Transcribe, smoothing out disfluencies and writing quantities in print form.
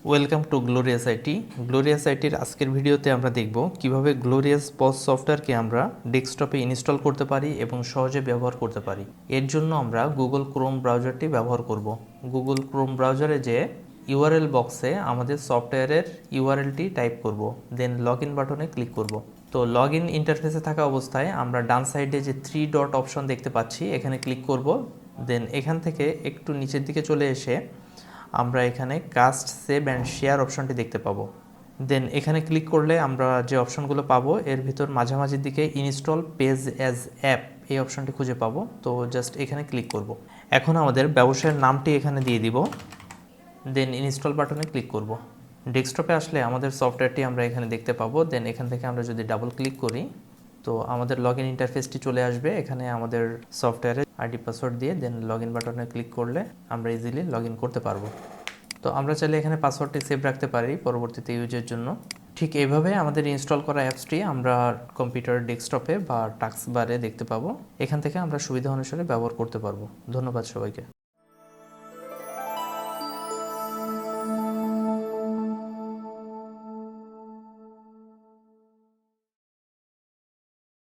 Welcome to glorious IT. Glorious আইটির আজকের ভিডিওতে আমরা দেখব কিভাবে গ্লোরিয়াস পজ সফটওয়্যারকে আমরা ডেস্কটপে ইনস্টল করতে পারি এবং সহজে ব্যবহার করতে পারি। এর জন্য আমরা গুগল ক্রোম ব্রাউজারটি ব্যবহার করব। গুগল ক্রোম ব্রাউজারে যে ইউআরএল বক্সে আমাদের সফটওয়্যারের ইউআরএলটি টাইপ করব, দেন লগ ইন বাটনে ক্লিক করব। তো লগ ইন ইন্টারফেসে থাকা অবস্থায় আমরা ডান সাইডে যে 3 ডট অপশন দেখতে পাচ্ছি এখানে ক্লিক করব। দেন এখান থেকে একটু নিচের দিকে চলে এসে আমরা এখানে কাস্ট সেভ অ্যান্ড শেয়ার অপশনটি দেখতে পাবো। দেন এখানে ক্লিক করলে আমরা যে অপশনগুলো পাবো এর ভিতর মাঝামাঝির দিকে ইনস্টল পেজ অ্যাজ অ্যাপ এই অপশনটি খুঁজে পাবো। তো জাস্ট এখানে ক্লিক করব। এখন আমাদের ব্যবসায়ের নামটি এখানে দিয়ে দিব, দেন ইনস্টল বাটনে ক্লিক করব। ডেস্কটপে আসলে আমাদের সফটওয়্যারটি আমরা এখানে দেখতে পাবো। দেন এখান থেকে আমরা যদি ডাবল ক্লিক করি তো আমাদের লগ ইন ইন্টারফেসটি চলে আসবে। এখানে আমাদের সফটওয়্যারের আইডি পাসওয়ার্ড দিয়ে দেন লগ ইন বাটনে ক্লিক করলে আমরা ইজিলি লগ ইন করতে পারবো। তো আমরা চাইলে এখানে পাসওয়ার্ডটি সেভ রাখতে পারি পরবর্তীতে ইউজের জন্য। ঠিক এইভাবে আমাদের ইনস্টল করা অ্যাপসটি আমরা কম্পিউটার ডেস্কটপে বা টাস্ক বারে দেখতে পাবো। এখান থেকে আমরা সুবিধা অনুসারে ব্যবহার করতে পারবো। ধন্যবাদ সবাইকে।